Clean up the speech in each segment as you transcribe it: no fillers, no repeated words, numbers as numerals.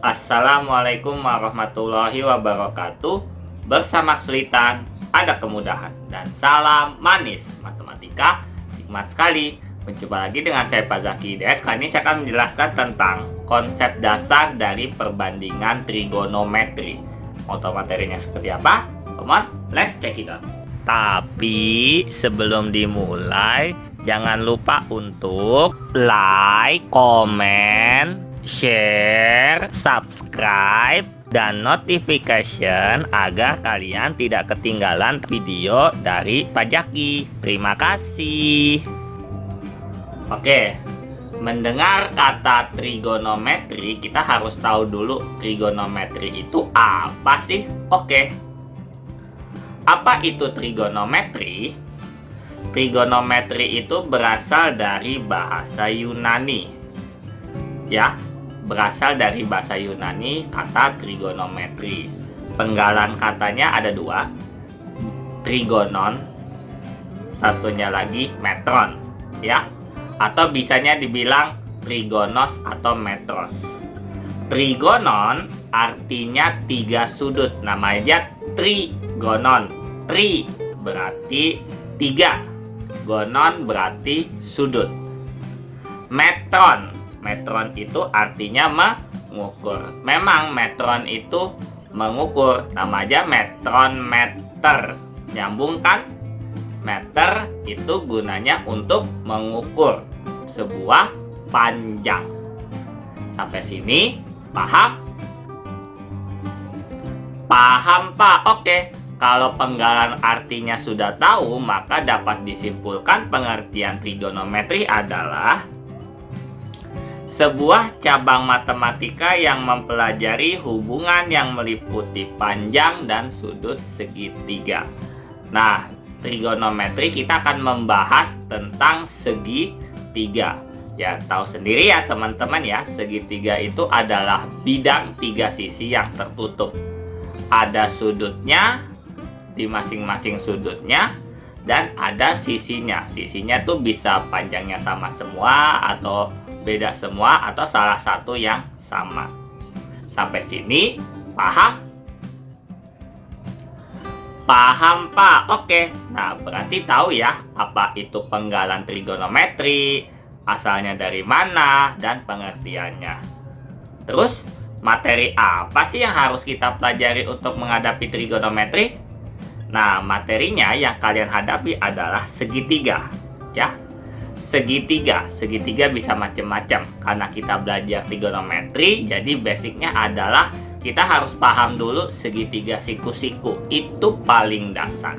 Assalamualaikum warahmatullahi wabarakatuh. Bersama kesulitan ada kemudahan. Dan salam manis matematika. Nikmat sekali mencoba lagi dengan saya Pak Zaki Hidayat. Kali ini saya akan menjelaskan tentang konsep dasar dari perbandingan trigonometri. Mau tahu materinya seperti apa? Come on, let's check it out. Tapi sebelum dimulai, jangan lupa untuk like, komen, share, subscribe, dan notification agar kalian tidak ketinggalan video dari Pak Zaki. Terima kasih. Oke, mendengar kata trigonometri, kita harus tahu dulu trigonometri itu apa sih? Oke, apa itu trigonometri? Trigonometri itu berasal dari bahasa Yunani. Ya, berasal dari bahasa Yunani kata trigonometri. Penggalan katanya ada dua, trigonon, satunya lagi metron, ya, atau bisanya dibilang trigonos atau metros. Trigonon artinya tiga sudut, namanya trigonon. Tri berarti tiga, gonon berarti sudut. Metron, metron itu artinya mengukur. Memang metron itu mengukur, namanya metron meter. Nyambung kan? Meter itu gunanya untuk mengukur sebuah panjang. Sampai sini paham? Paham Pak? Oke. Kalau penggalan artinya sudah tahu, maka dapat disimpulkan pengertian trigonometri adalah sebuah cabang matematika yang mempelajari hubungan yang meliputi panjang dan sudut segitiga. Nah, trigonometri kita akan membahas tentang segitiga. Ya, tahu sendiri ya teman-teman ya, segitiga itu adalah bidang tiga sisi yang tertutup. Ada sudutnya di masing-masing sudutnya, dan ada sisinya. Sisinya tuh bisa panjangnya sama semua, atau beda semua, atau salah satu yang sama. Sampai sini paham? Paham Pak? Oke. Nah, berarti tahu ya apa itu penggalan trigonometri, asalnya dari mana, dan pengertiannya. Terus, materi apa sih yang harus kita pelajari untuk menghadapi trigonometri? Nah, materinya yang kalian hadapi adalah segitiga, ya. Segitiga bisa macam-macam. Karena kita belajar trigonometri, jadi basicnya adalah kita harus paham dulu segitiga siku-siku. Itu paling dasar.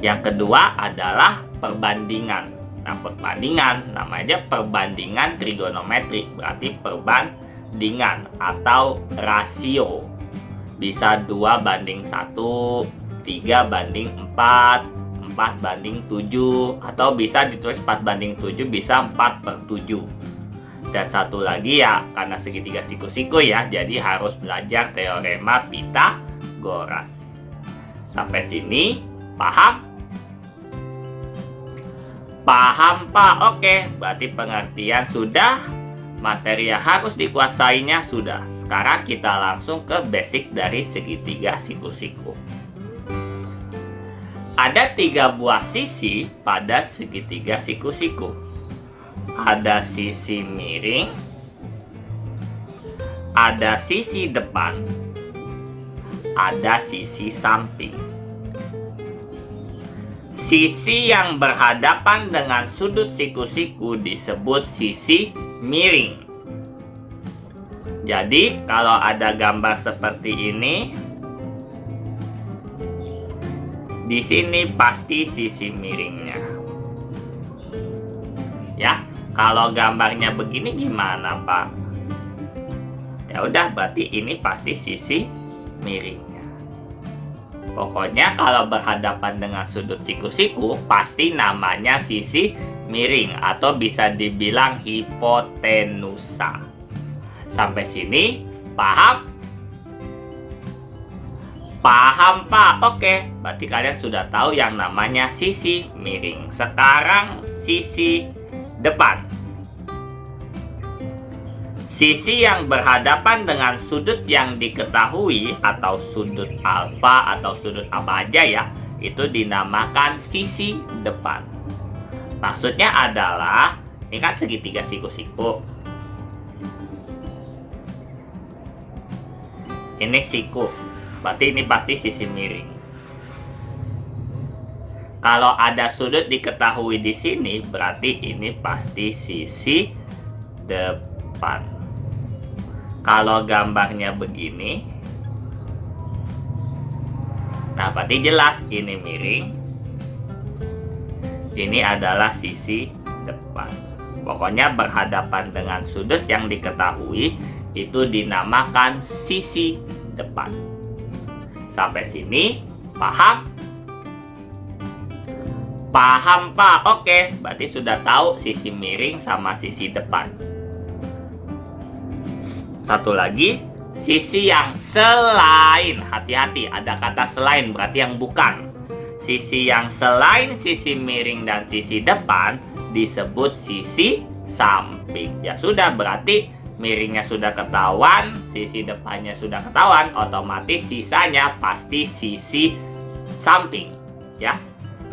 Yang kedua adalah perbandingan. Nah, perbandingan namanya perbandingan trigonometri, berarti perbandingan atau rasio. Bisa 2:1, 3:4, 4:7, atau bisa ditulis 4:7, bisa 4/7. Dan satu lagi ya, karena segitiga siku-siku ya, jadi harus belajar teorema Pythagoras. Sampai sini paham? Paham Pak? Oke, berarti pengertian sudah, materi yang harus dikuasainya sudah. Sekarang kita langsung ke basic dari segitiga siku-siku. Ada 3 buah sisi pada segitiga siku-siku. Ada sisi miring, ada sisi depan, ada sisi samping. Sisi yang berhadapan dengan sudut siku-siku disebut sisi miring. Jadi, kalau ada gambar seperti ini, di sini pasti sisi miringnya. Ya, kalau gambarnya begini gimana, Pak? Ya udah, berarti ini pasti sisi miringnya. Pokoknya kalau berhadapan dengan sudut siku-siku, pasti namanya sisi miring atau bisa dibilang hipotenusa. Sampai sini paham? Paham Pak? Oke, berarti kalian sudah tahu yang namanya sisi miring. Sekarang sisi depan. Sisi yang berhadapan dengan sudut yang diketahui atau sudut alfa atau sudut apa aja ya, itu dinamakan sisi depan. Maksudnya adalah, ini kan segitiga siku-siku. Ini siku, berarti ini pasti sisi miring. Kalau ada sudut diketahui di sini, berarti ini pasti sisi depan. Kalau gambarnya begini, nah berarti jelas ini miring. Ini adalah sisi depan. Pokoknya berhadapan dengan sudut yang diketahui itu dinamakan sisi depan. Sampai sini paham? Paham Pak? Oke, berarti sudah tahu sisi miring sama sisi depan. Satu lagi, sisi yang selain. Hati-hati, ada kata selain, berarti yang bukan. Sisi yang selain sisi miring dan sisi depan disebut sisi samping. Ya sudah, berarti miringnya sudah ketahuan, sisi depannya sudah ketahuan, otomatis sisanya pasti sisi samping. Ya,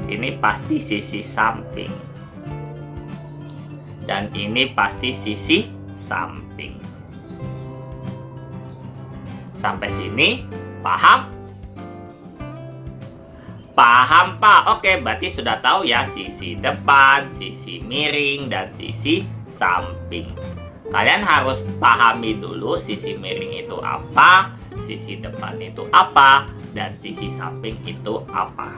ini pasti sisi samping. Dan ini pasti sisi samping. Sampai sini paham? Paham Pak? Oke, berarti sudah tahu ya sisi depan, sisi miring, dan sisi samping. Kalian harus pahami dulu sisi miring itu apa, sisi depan itu apa, dan sisi samping itu apa.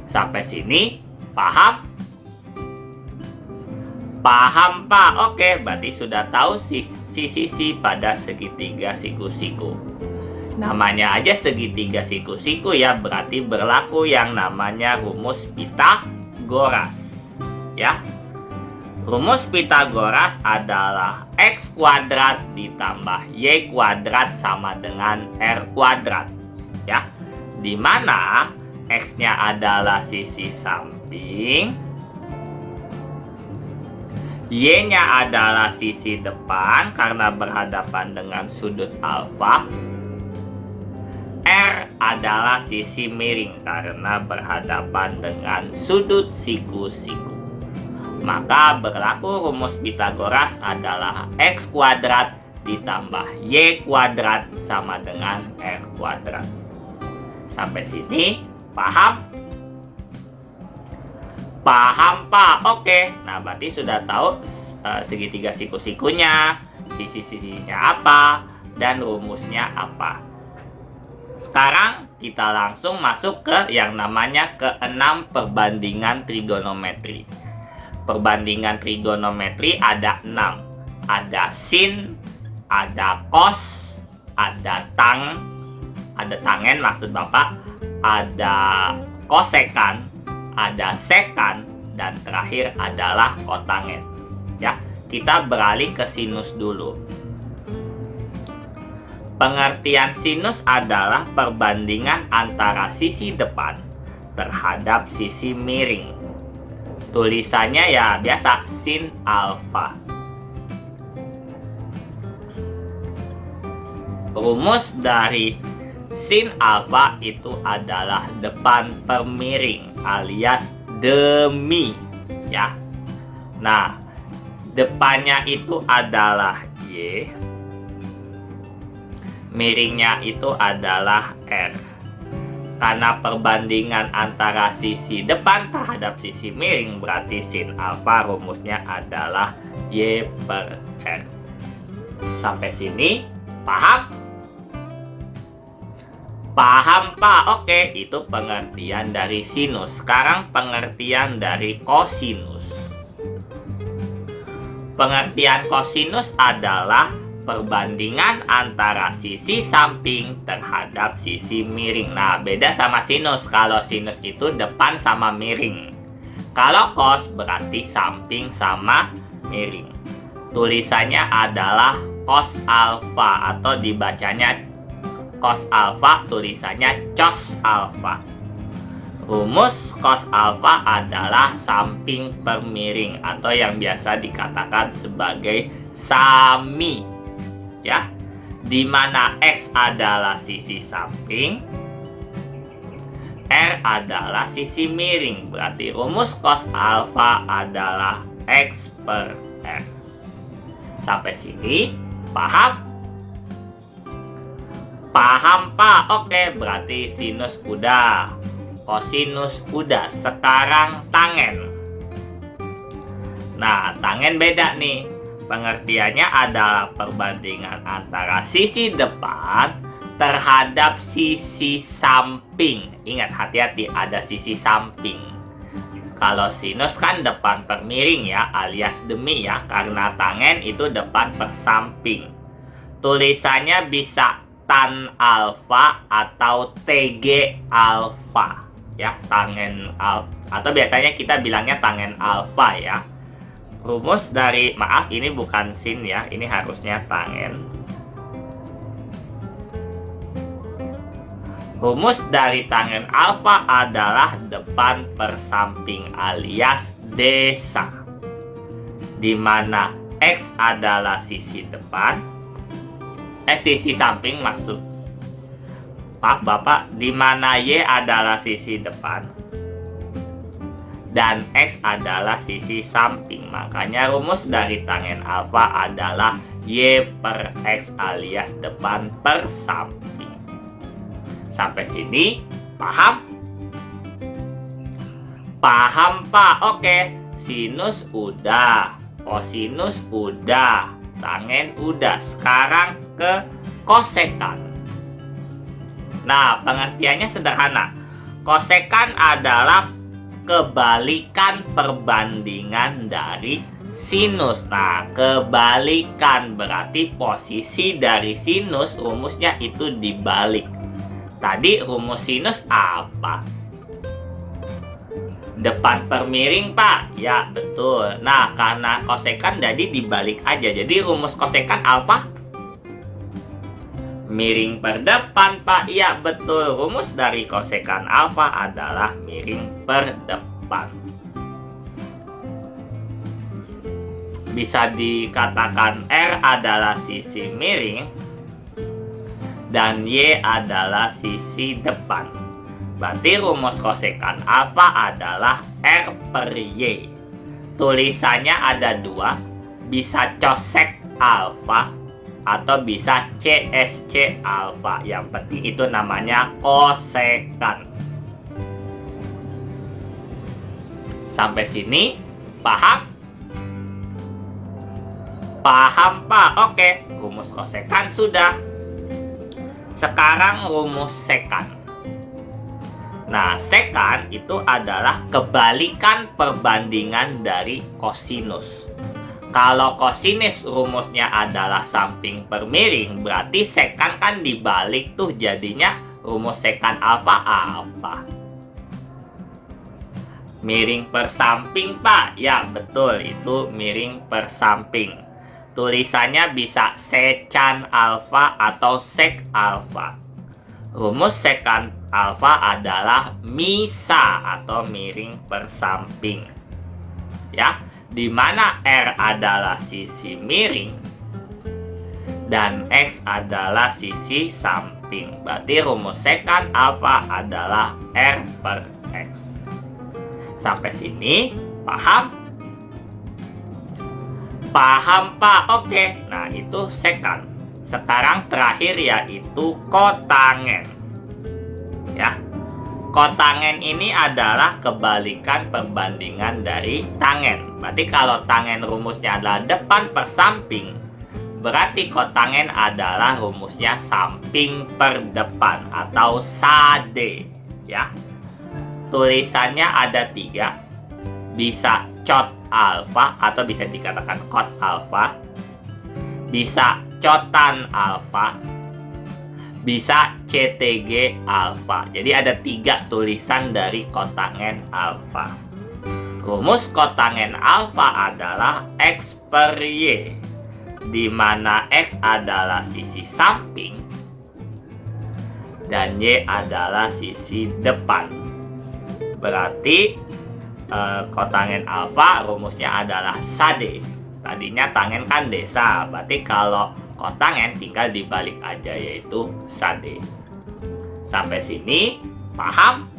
Sampai sini paham? Paham Pak? Oke, berarti sudah tahu sisi pada segitiga siku-siku. Namanya aja segitiga siku-siku ya, berarti berlaku yang namanya rumus Pitagoras. Ya. Rumus Pitagoras adalah X kuadrat ditambah Y kuadrat sama dengan R kuadrat. Ya. Di mana X-nya adalah sisi samping, Y-nya adalah sisi depan karena berhadapan dengan sudut alfa. R adalah sisi miring karena berhadapan dengan sudut siku-siku. Maka berlaku rumus Pitagoras adalah X kuadrat ditambah Y kuadrat sama dengan R kuadrat. Sampai sini paham? Paham Pak? Oke. Nah berarti sudah tahu segitiga siku-sikunya, sisi-sisinya apa, dan rumusnya apa. Sekarang kita langsung masuk ke yang namanya keenam perbandingan trigonometri. Perbandingan trigonometri ada 6. Ada sin, ada cos, ada tangen maksud Bapak, ada kosekan, ada sekan, dan terakhir adalah kotangen. Ya, kita beralih ke sinus dulu. Pengertian sinus adalah perbandingan antara sisi depan terhadap sisi miring. Tulisannya ya biasa sin alfa. Rumus dari sin alfa itu adalah depan per miring alias demi ya. Nah, depannya itu adalah Y, miringnya itu adalah R. Karena perbandingan antara sisi depan terhadap sisi miring, berarti sin alfa rumusnya adalah Y per R. Sampai sini paham? Paham Pak? Oke, itu pengertian dari sinus. Sekarang pengertian dari kosinus. Pengertian kosinus adalah perbandingan antara sisi samping terhadap sisi miring. Nah, beda sama sinus. Kalau sinus itu depan sama miring. Kalau cos berarti samping sama miring. Tulisannya adalah cos alfa atau dibacanya cos alfa, tulisannya cos alfa. Rumus cos alfa adalah samping per miring atau yang biasa dikatakan sebagai sami. ya. Di mana X adalah sisi samping, R adalah sisi miring. Berarti rumus cos alfa adalah X per R. Sampai sini paham? Paham Pak? Oke, berarti sinus udah, kosinus udah. Sekarang tangen. Nah, tangen beda nih. Pengertiannya adalah perbandingan antara sisi depan terhadap sisi samping. Ingat, hati-hati, ada sisi samping. Kalau sinus kan depan per miring ya, alias demi ya. Karena tangen itu depan per samping. Tulisannya bisa tan alfa atau TG alfa ya, tangen alfa, atau biasanya kita bilangnya tangen alfa ya. Rumus dari, maaf ini bukan sin ya, ini harusnya tangen. Rumus dari tangen alfa adalah depan per samping alias desa. Dimana X adalah sisi depan, sisi samping maksud. Maaf Bapak, dimana Y adalah sisi depan dan X adalah sisi samping. Makanya rumus dari tangen alfa adalah Y per X alias depan per samping. Sampai sini paham? Paham Pak? Oke. Sinus udah, kosinus udah, tangen udah. Sekarang ke kosekan. Nah, pengertiannya sederhana. Kosekan adalah kebalikan perbandingan dari sinus. Nah, kebalikan berarti posisi dari sinus rumusnya itu dibalik. Tadi rumus sinus apa? Depan per miring Pak? Ya, betul. Nah, karena kosekan jadi dibalik aja. Jadi rumus kosekan alfa miring per depan Pak. Ya, betul. Rumus dari kosekan alfa adalah miring per depan. Bisa dikatakan R adalah sisi miring dan Y adalah sisi depan. Berarti rumus kosekan alfa adalah R per Y. Tulisannya ada dua, bisa cosek alfa atau bisa CSC alfa. Yang penting itu namanya kosekan. Sampai sini paham? Paham Pak? Oke, rumus kosekan sudah. Sekarang rumus sekan. Nah, sekan itu adalah kebalikan perbandingan dari kosinus. Kalau kosinus rumusnya adalah samping per miring, berarti sekan kan dibalik tuh, jadinya rumus sekan alfa apa? Miring per samping Pak? Ya, betul, itu miring per samping. Tulisannya bisa secan alfa atau sek alfa. Rumus sekan alfa adalah misa atau miring per samping. Ya, di mana R adalah sisi miring dan X adalah sisi samping. Berarti rumus sekan alfa adalah R per X. Sampai sini paham? Paham Pak? Oke. Nah, itu sekan. Sekarang terakhir yaitu kotangen. Ya. Kotangen ini adalah kebalikan perbandingan dari tangen. Berarti kalau tangen rumusnya adalah depan per samping, berarti kotangen adalah rumusnya samping per depan atau sade. Ya. Tulisannya ada 3. Bisa cot alfa atau bisa dikatakan kot alfa. Bisa cotan alfa. Bisa CTG alfa. Jadi ada 3 tulisan dari kotangen alfa. Rumus kotangen alfa adalah X per Y, di mana X adalah sisi samping dan Y adalah sisi depan. Berarti kotangen alfa rumusnya adalah sade. Tadinya tangen kan desa, berarti kalau Kotangen tinggal dibalik aja, yaitu sade. Sampai sini paham?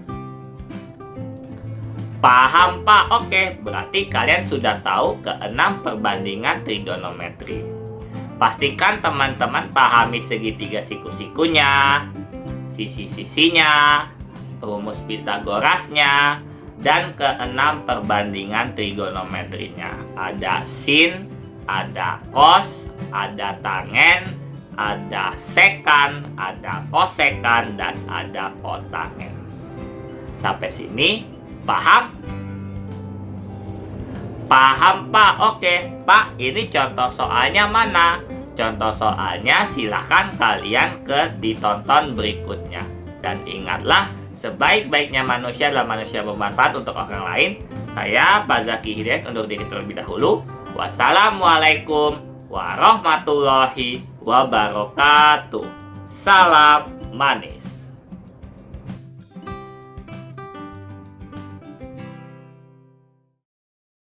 Paham Pak? Oke, berarti kalian sudah tahu keenam perbandingan trigonometri. Pastikan teman-teman pahami segitiga siku-sikunya, sisi-sisinya, rumus Pitagorasnya, dan keenam perbandingan trigonometrinya. Ada sin, ada cos, ada tangen, ada sekan, ada kosekan, dan ada kotangen. Sampai sini paham? Paham Pak? Oke Pak, ini contoh soalnya mana? Contoh soalnya silahkan kalian ditonton berikutnya. Dan ingatlah, sebaik-baiknya manusia adalah manusia bermanfaat untuk orang lain. Saya Pak Zaki Hidayat undur diri terlebih dahulu. Wassalamualaikum warahmatullahi wabarakatuh. Salam manis.